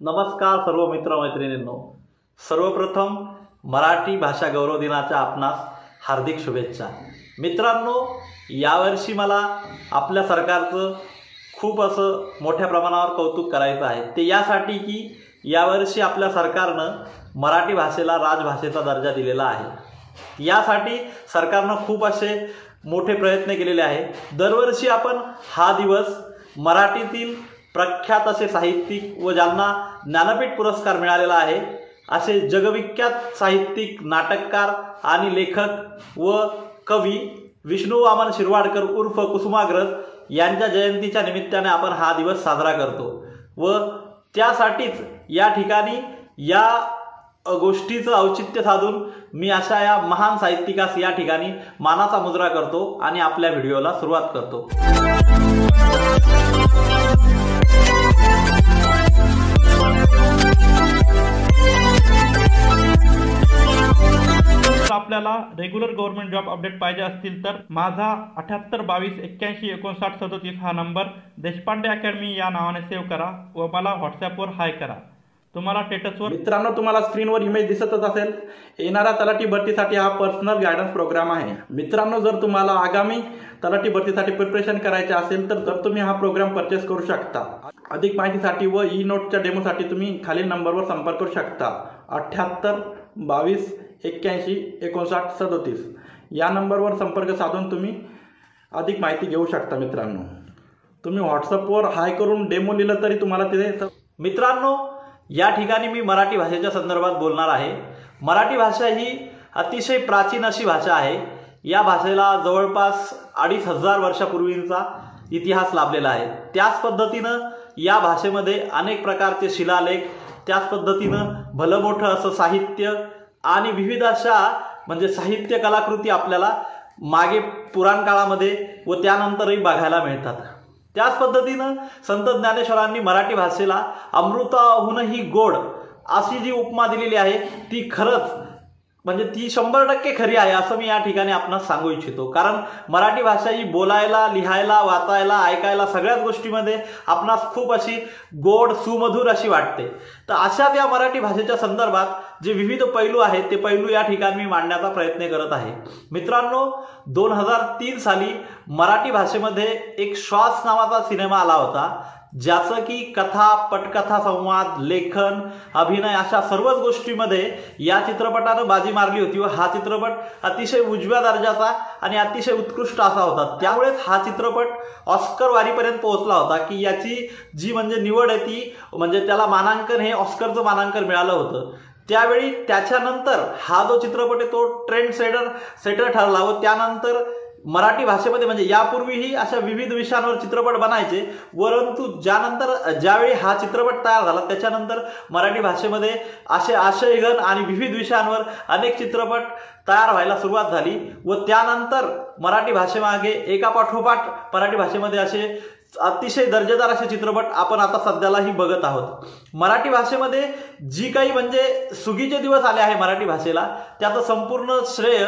नमस्कार सर्व मित्र मैत्रिणींनो, सर्वप्रथम मराठी भाषा गौरव दिनाच्या आपणास हार्दिक शुभेच्छा। मित्रांनो, यावर्षी मला आपल्या सरकारचं खूप असं मोठ्या प्रमाणावर कौतुक करायचं आहे। ते यासाठी की यावर्षी आपल्या सरकारनं मराठी भाषेला राजभाषेचा दर्जा दिलेला आहे। यासाठी सरकारनं खूप असे मोठे प्रयत्न केलेले आहेत। दरवर्षी आपण हा दिवस मराठीतील प्रख्यात असे साहित्यिक व ज्यांना ज्ञानपीठ पुरस्कार मिळालेला आहे असे जगविख्यात साहित्यिक, नाटककार आणि लेखक व कवी विष्णू वामन शिरवाडकर उर्फ कुसुमाग्रज यांच्या जयंतीच्या निमित्ताने आपण हा दिवस साजरा करतो व त्यासाठीच या ठिकाणी या गोष्टीचं औचित्य साधून मी अशा या महान साहित्यिकास या ठिकाणी मानाचा मुजरा करतो आणि आपल्या व्हिडिओला सुरुवात करतो। आपल्याला रेग्युलर गव्हर्नमेंट जॉब अपडेट पाहिजे असतील तर माझा 7822815937 हा नंबर देशपांडे अकॅडमी या नावाने सेव्ह करा व मला व्हॉट्सॲपवर हाय करा। तुम्हाला स्टेटसवर मित्रांनो, तुम्हाला स्क्रीनवर इमेज दिसतच असेल। येणाऱ्या तलाठी भरतीसाठी हा पर्सनल गायडन्स प्रोग्राम आहे। मित्रांनो, जर तुम्हाला आगामी तलाठी भरतीसाठी प्रिपरेशन करायचे असेल तर तुम्ही हा प्रोग्राम परचेस करू शकता। अधिक माहितीसाठी व ई नोटच्या डेमोसाठी तुम्ही खालील नंबरवर संपर्क करू शकता। 7822815937 या नंबरवर संपर्क साधून तुम्ही अधिक माहिती घेऊ शकता। मित्रांनो, तुम्ही व्हॉट्सअपवर हाय करून डेमो लिहिलं तरी तुम्हाला तिथे। मित्रांनो, या ठिकाणी मी मराठी भाषेच्या संदर्भात बोलणार आहे। मराठी भाषा ही अतिशय प्राचीन अशी भाषा आहे। या भाषेला जवळपास 2500 वर्षापूर्वींचा इतिहास लाभलेला आहे। त्याच पद्धतीनं या भाषेमध्ये अनेक प्रकारचे शिलालेख, त्याच पद्धतीनं भलं मोठं असं साहित्य आणि विविध अशा म्हणजे साहित्य कलाकृती आपल्याला मागे पुराण काळामध्ये व त्यानंतरही बघायला मिळतात। त्याच पद्धतीनं संत ज्ञानेश्वरांनी मराठी भाषेला अमृताहूनही गोड अशी जी उपमा दिलेली आहे ती खरंच म्हणजे ती 100% खरी आहे असं मी या ठिकाणी आपणास सांगू इच्छितो। कारण मराठी भाषा ही बोलायला, लिहायला, वाचायला, ऐकायला सगळ्याच गोष्टींमध्ये आपणास खूप अशी गोड, सुमधुर अशी वाटते। तर अशाच या मराठी भाषेच्या संदर्भात जे विविध पैलू आहेत ते पैलू या ठिकाणी मी मांडण्याचा प्रयत्न करत आहे। मित्रांनो, 2003 साली मराठी भाषेमध्ये एक श्वास नावाचा सिनेमा आला होता, ज्याचं की कथा, पटकथा, संवाद, लेखन, अभिनय अशा सर्वच गोष्टींमध्ये या चित्रपटानं बाजी मारली होती व हा चित्रपट अतिशय उजव्या दर्जाचा आणि अतिशय उत्कृष्ट असा होता। त्यामुळेच हा चित्रपट ऑस्कर वारीपर्यंत पोहोचला होता की याची जी म्हणजे निवड आहे ती म्हणजे त्याला मानांकन हे ऑस्करचं मानांकन मिळालं होतं। त्यावेळी त्याच्यानंतर हा जो चित्रपट आहे तो ट्रेंड सेटर ठरला व त्यानंतर मराठी भाषेमध्ये म्हणजे यापूर्वीही अशा विविध विषयांवर चित्रपट बनायचे, परंतु ज्यावेळी हा चित्रपट तयार झाला त्याच्यानंतर मराठी भाषेमध्ये असे आशयघन आणि विविध विषयांवर अनेक चित्रपट तयार व्हायला सुरुवात झाली व त्यानंतर मराठी भाषेमागे एकापाठोपाठ मराठी भाषेमध्ये असे अतिशय दर्जेदार असे चित्रपट आपण आता सध्यालाही बघत आहोत। मराठी भाषेमध्ये जी काही म्हणजे सुगीचे दिवस आले आहे मराठी भाषेला, त्याचं संपूर्ण श्रेय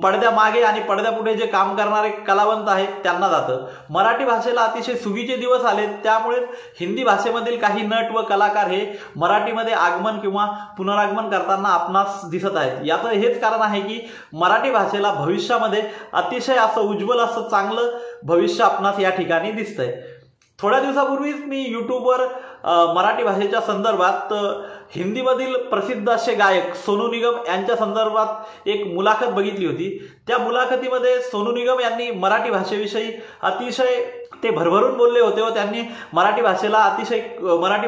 पडद्यामागे आणि पडद्यापुढे जे काम करणारे कलावंत आहेत त्यांना जातं। मराठी भाषेला अतिशय सुगीचे दिवस आले, त्यामुळे हिंदी भाषेमधील काही नट व कलाकार हे मराठीमध्ये आगमन किंवा पुनरागमन करताना आपणास दिसत आहेत। याचं हेच कारण आहे की मराठी भाषेला भविष्यामध्ये अतिशय असं उज्ज्वल असं चांगलं भविष्य आपणास या ठिकाणी दिसतंय। थोड्या दिवसापूर्वीच मी यूट्यूबवर मराठी भाषेच्या संदर्भात हिंदीमधील प्रसिद्ध असे गायक सोनू निगम यांच्या संदर्भात एक मुलाखत बघितली होती। त्या मुलाखतीमध्ये सोनू निगम यांनी मराठी भाषेविषयी अतिशय ते भरभरून बोलले होते व त्यांनी मराठी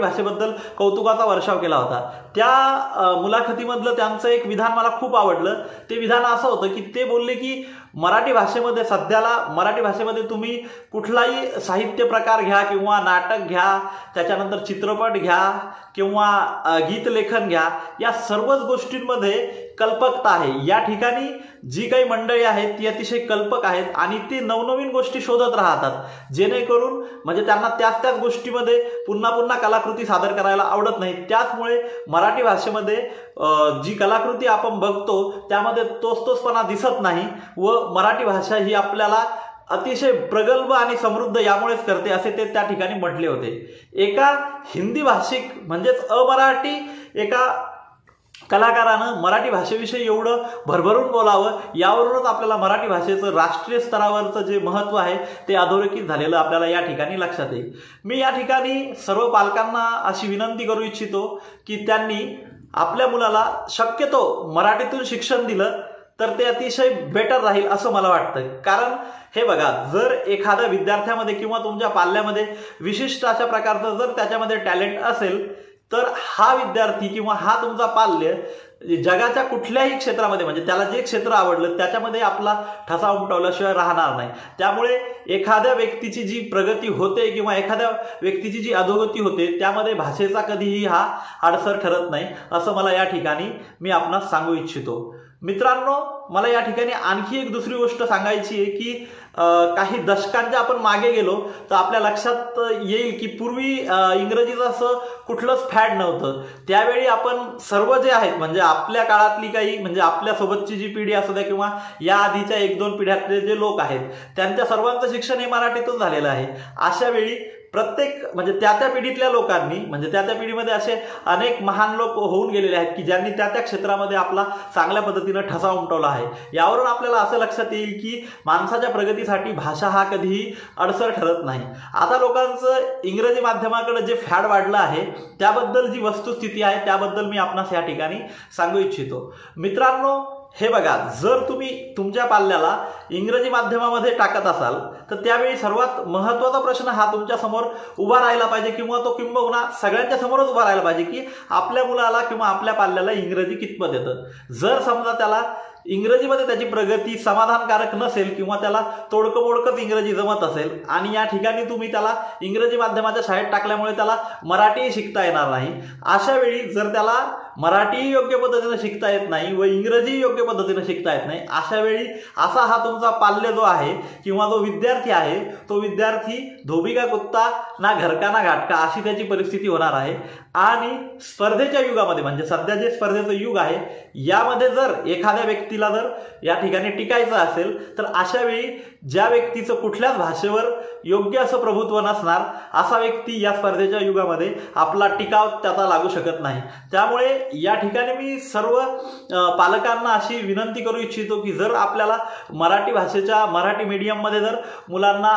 भाषेबद्दल कौतुकाचा वर्षाव केला होता। त्या मुलाखतीमधलं त्यांचं एक विधान मला खूप आवडलं। ते विधान असं होतं की ते बोलले की मराठी भाषेमध्ये सध्याला मराठी भाषेमध्ये तुम्ही कुठलाही साहित्य प्रकार घ्या किंवा नाटक घ्या, त्याच्यानंतर चित्रपट घ्या किंवा गीतलेखन घ्या, या सर्वच गोष्टींमध्ये कल्पकता आहे। या ठिकाणी जी काही मंडळी आहेत ती अतिशय कल्पक आहेत आणि ती नवनवीन गोष्टी शोधत राहतात, जेणेकरून म्हणजे त्यांना त्याच गोष्टीमध्ये पुन्हा पुन्हा कलाकृती सादर करायला आवडत नाही। त्याचमुळे मराठी भाषेमध्ये जी कलाकृती आपण बघतो त्यामध्ये तोचपणा दिसत नाही व मराठी भाषा ही आपल्याला अतिशय प्रगल्भ आणि समृद्ध यामुळेच करते असे ते त्या ठिकाणी म्हटले होते. एका हिंदी भाषिक म्हणजेच अमराठी एका कलाकारानं मराठी भाषेविषयी एवढं भरभरून बोलावं, यावरूनच आपल्याला मराठी भाषेचं राष्ट्रीय स्तरावरचं जे महत्त्व आहे ते अधोरेखित झालेलं आपल्याला या ठिकाणी लक्षात येईल. मी या ठिकाणी सर्व पालकांना अशी विनंती करू इच्छितो की त्यांनी आपल्या मुलाला शक्यतो मराठीतून शिक्षण दिलं तर ते अतिशय बेटर राहील असं मला वाटतं. कारण हे बघा, जर एखाद्या विद्यार्थ्यामध्ये किंवा तुमच्या पाल्यामध्ये विशिष्ट अशा प्रकारचं जर त्याच्यामध्ये टॅलेंट असेल तर हा विद्यार्थी किंवा हा तुमचा पाल्य जगाच्या कुठल्याही क्षेत्रामध्ये म्हणजे त्याला जे क्षेत्र आवडलं त्याच्यामध्ये आपला ठसा उमटवल्याशिवाय राहणार नाही. त्यामुळे एखाद्या व्यक्तीची जी प्रगती होते किंवा एखाद्या व्यक्तीची जी अधोगती होते त्यामध्ये भाषेचा कधीही हा अडसर ठरत नाही असं मला या ठिकाणी मी आपणास सांगू इच्छितो. मित्रांनो, मला या ठिकाणी आणखी एक दुसरी गोष्ट सांगायची आहे की काही दशकांच्या आपण मागे गेलो तर आपल्या लक्षात येईल की पूर्वी इंग्रजीचं असं कुठलंच फॅड नव्हतं. त्यावेळी आपण सर्व जे आहेत म्हणजे आपल्या काळातली काही म्हणजे आपल्यासोबतची जी पिढी असू द्या किंवा या आधीच्या 1-2 पिढ्यातले जे लोक आहेत त्यांच्या सर्वांचं शिक्षण हे मराठीतून झालेलं आहे. अशा वेळी प्रत्येक म्हणजे त्या पिढीतल्या लोकांनी म्हणजे त्या पिढीमध्ये असे अनेक महान लोक होऊन गेलेले आहेत की ज्यांनी त्या क्षेत्रामध्ये आपला चांगल्या पद्धतीनं ठसा उमटवला आहे. यावरून आपल्याला असं लक्षात येईल की माणसाच्या प्रगतीसाठी भाषा हा कधीही अडसर ठरत नाही. आता लोकांचं इंग्रजी माध्यमाकडे जे फॅड वाढलं आहे त्याबद्दल जी वस्तुस्थिती आहे त्याबद्दल मी आपणास या ठिकाणी सांगू इच्छितो. मित्रांनो, हे बघा, जर तुम्ही तुमच्या पाल्याला इंग्रजी माध्यमामध्ये टाकत असाल तर त्यावेळी सर्वात महत्त्वाचा प्रश्न हा तुमच्या समोर उभा राहिला पाहिजे किंवा तो किंबहुना सगळ्यांच्या समोरच उभा राहिला पाहिजे की आपल्या मुलाला किंवा आपल्या पाल्याला इंग्रजी कितपत येतं. जर समजा त्याला इंग्रजीमध्ये त्याची प्रगती समाधानकारक नसेल किंवा त्याला तोडकं मोडकंच इंग्रजी जमत असेल आणि या ठिकाणी तुम्ही त्याला इंग्रजी माध्यमाच्या शाळेत टाकल्यामुळे त्याला मराठीही शिकता येणार नाही, अशा वेळी जर त्याला मराठीही योग्य पद्धतीने शिकता येत नाही व इंग्रजी योग्य पद्धतीने शिकता येत नाही, अशा वेळी असा हा तुमचा पाल्य जो आहे किंवा जो विद्यार्थी आहे तो विद्यार्थी धोबी का कुत्ता ना घरका ना घाटका अशी त्याची परिस्थिती होणार आहे. आणि स्पर्धेच्या युगामध्ये म्हणजे सध्या जे स्पर्धेचं युग आहे यामध्ये जर एखाद्या व्यक्तीला जर या ठिकाणी टिकायचं असेल तर अशा वेळी ज्या व्यक्तीचं कुठल्याच भाषेवर योग्य असं प्रभुत्व नसणार असा व्यक्ती या स्पर्धेच्या युगामध्ये आपला टिकाव त्याचा लागू शकत नाही. त्यामुळे या ठिकाणी मी सर्व पालकांना अशी विनंती करू इच्छितो की जर आपल्याला मराठी भाषेच्या मराठी मीडियममध्ये जर मुलांना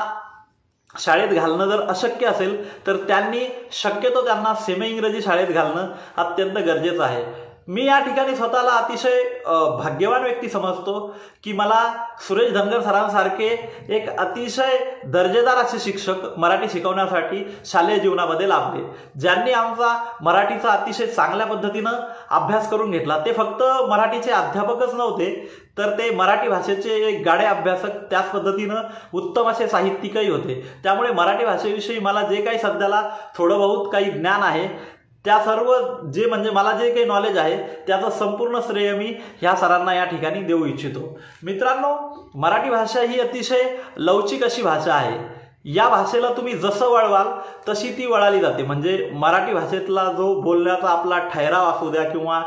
शाळेत घालणं जर अशक्य असेल तर त्यांनी शक्यतो त्यांना सेमी इंग्रजी शाळेत घालणं अत्यंत गरजेचं आहे. मी या ठिकाणी स्वतःला अतिशय भाग्यवान व्यक्ती समजतो की मला सुरेश धनगर सरांसारखे एक अतिशय दर्जेदार असे शिक्षक मराठी शिकवण्यासाठी शालेय जीवनामध्ये लाभले, ज्यांनी आमचा मराठीचा अतिशय चांगल्या पद्धतीनं अभ्यास करून घेतला. ते फक्त मराठीचे अध्यापकच नव्हते तर ते मराठी भाषेचे एक गाडे अभ्यासक त्याच पद्धतीनं उत्तम असे साहित्यिकही होते. त्यामुळे मराठी भाषेविषयी मला जे काही सध्याला थोडं बहुत काही ज्ञान आहे त्या सर्व जे म्हणजे मला जे काही नॉलेज आहे त्याचं संपूर्ण श्रेय मी ह्या सरांना या ठिकाणी देऊ इच्छितो. मित्रांनो, मराठी भाषा ही अतिशय लवचिक अशी भाषा आहे. या भाषेला तुम्ही जसं वळवाल तशी ती वळाली जाते. म्हणजे मराठी भाषेतला जो बोलण्याचा आपला ठहराव असू द्या किंवा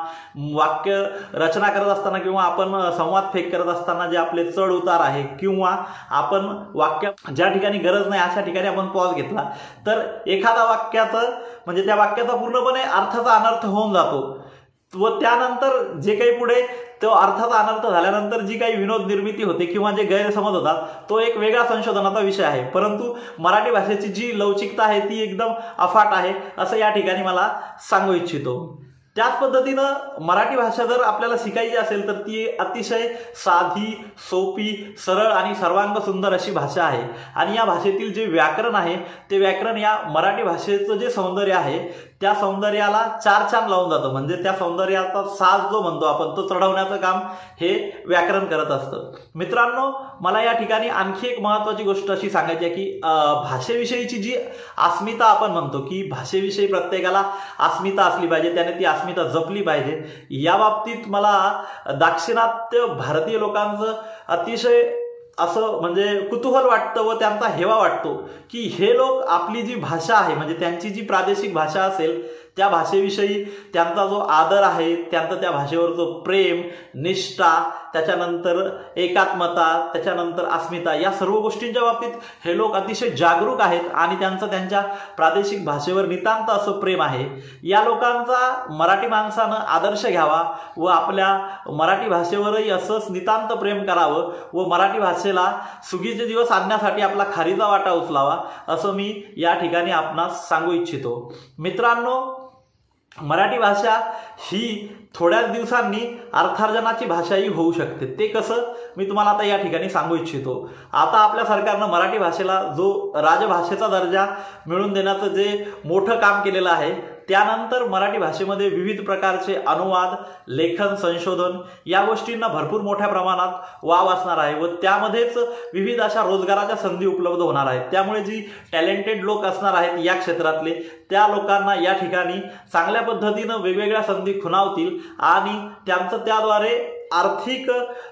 वाक्य रचना करत असताना किंवा आपण संवाद फेक करत असताना जे आपले चढ उतार आहे किंवा आपण वाक्य ज्या ठिकाणी गरज नाही अशा ठिकाणी आपण पॉज घेतला तर एखादा वाक्याचं म्हणजे त्या वाक्याचा पूर्णपणे अर्थाचा अनर्थ होऊन जातो व त्यानंतर जे काही पुढे तो अर्थाचा अनर्थ झाल्यानंतर जी काही विनोद निर्मिती होते किंवा जे गैरसमज होतात तो एक वेगळा संशोधनाचा विषय आहे. परंतु मराठी भाषेची जी लवचिकता आहे ती एकदम अफाट आहे असं या ठिकाणी मला सांगू इच्छितो. त्याच पद्धतीनं मराठी भाषा जर आपल्याला शिकायची असेल तर ती अतिशय साधी, सोपी, सरळ आणि सर्वांग सुंदर अशी भाषा आहे. आणि या भाषेतील जे व्याकरण आहे ते व्याकरण या मराठी भाषेचं जे सौंदर्य आहे त्या सौंदर्याला चार चांद लावून जातं. म्हणजे त्या सौंदर्याचा साज जो म्हणतो आपण तो चढवण्याचं काम हे व्याकरण करत असतं. मित्रांनो, मला या ठिकाणी आणखी एक महत्त्वाची गोष्ट अशी सांगायची आहे की भाषेविषयीची जी अस्मिता आपण म्हणतो की भाषेविषयी प्रत्येकाला अस्मिता असली पाहिजे, त्याने ती अस्मिता जपली पाहिजे. या बाबतीत मला दाक्षिणात्य भारतीय लोकांचं अतिशय असं म्हणजे कुतूहल वाटतं व त्यांचा हेवा वाटतो की हे लोक आपली जी भाषा आहे म्हणजे त्यांची जी प्रादेशिक भाषा असेल त्या भाषेविषयी त्यांचा जो आदर आहे, त्यांचं त्या भाषेवर जो प्रेम, निष्ठा, त्याच्यानंतर एकात्मता, त्याच्यानंतर अस्मिता, या सर्व गोष्टींच्या बाबतीत हे लोक अतिशय जागरूक आहेत आणि त्यांचं त्यांच्या प्रादेशिक भाषेवर नितांत असं प्रेम आहे. या लोकांचा मराठी माणसानं आदर्श घ्यावा व आपल्या मराठी भाषेवरही असंच नितांत प्रेम करावं व मराठी भाषेला सुगीचे दिवस आणण्यासाठी आपला खारीचा वाटा उचलावा, असं मी या ठिकाणी आपणास सांगू इच्छितो. मित्रांनो, मराठी भाषा ही थोड्याच दिवसांनी अर्थार्जनाची भाषाही होऊ शकते. ते कसं मी तुम्हाला आता या ठिकाणी सांगू इच्छितो. आता आपल्या सरकारनं मराठी भाषेला जो राजभाषेचा दर्जा मिळवून देण्याचं जे मोठं काम केलेलं आहे, त्यानंतर मराठी भाषेमध्ये विविध प्रकारचे अनुवाद, लेखन, संशोधन या गोष्टींना भरपूर मोठ्या प्रमाणात वाव असणार आहे व त्यामध्येच विविध अशा रोजगाराच्या संधी उपलब्ध होणार आहेत. त्यामुळे जी टॅलेंटेड लोक असणार आहेत या क्षेत्रातले, त्या लोकांना या ठिकाणी चांगल्या पद्धतीनं वेगवेगळ्या संधी खुणावतील आणि त्यांचं त्याद्वारे आर्थिक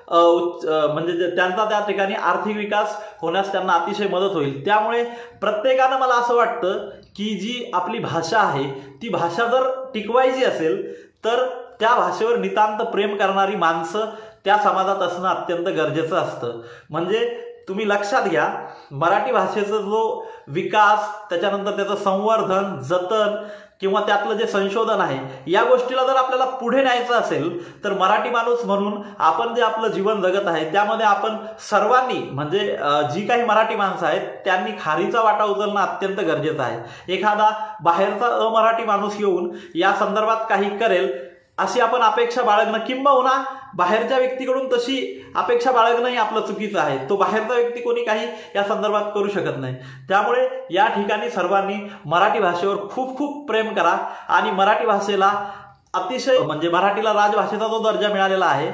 म्हणजे त्यांचा त्या ठिकाणी आर्थिक विकास होण्यास त्यांना अतिशय मदत होईल. त्यामुळे प्रत्येकानं, मला असं वाटतं की जी आपली भाषा आहे ती भाषा जर टिकवायची असेल तर त्या भाषेवर नितांत प्रेम करणारी माणसं त्या समाजात असणं अत्यंत गरजेचं असतं. म्हणजे तुम्ही लक्षात घ्या, मराठी भाषेचा जो विकास, त्याच्यानंतर त्याचं संवर्धन, जतन किंवा त्यातलं जे संशोधन आहे, या गोष्टीला जर आपल्याला पुढे न्यायचं असेल तर मराठी माणूस म्हणून आपण जे आपलं जीवन जगत आहे त्यामध्ये आपण सर्वांनी, म्हणजे जी काही मराठी माणसं आहेत त्यांनी खारीचा वाटा उचलणं अत्यंत गरजेचं आहे. एखादा बाहेरचा अमराठी माणूस येऊन या संदर्भात काही करेल अशी आपण अपेक्षा बाळगणं, किंबहुना बाहेरच्या व्यक्तीकडून तशी अपेक्षा बाळगणंही आपलं चुकीचं आहे. तो बाहेरचा व्यक्ती कोणी काही या संदर्भात करू शकत नाही. त्यामुळे या ठिकाणी सर्वांनी मराठी भाषेवर खूप खूप प्रेम करा आणि मराठी भाषेला अतिशय, म्हणजे मराठीला राजभाषेचा जो दर्जा मिळालेला आहे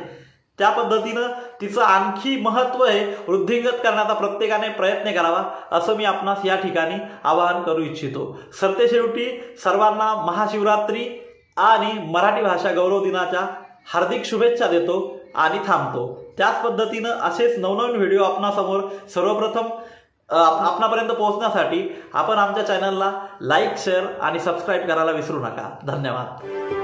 त्या पद्धतीनं तिचं आणखी महत्त्व हे वृद्धिंगत करण्याचा प्रत्येकाने प्रयत्न करावा, असं मी आपणास या ठिकाणी आवाहन करू इच्छितो. सरतेशेवटी सर्वांना महाशिवरात्री आणि मराठी भाषा गौरव दिनाच्या हार्दिक शुभेच्छा देतो आणि थांबतो. त्याच पद्धतीनं असेच नवनवीन व्हिडिओ आपणासमोर सर्वप्रथम आपणापर्यंत पोहोचण्यासाठी आपण आमच्या चॅनलला लाईक, शेअर आणि सबस्क्राईब करायला विसरू नका. धन्यवाद.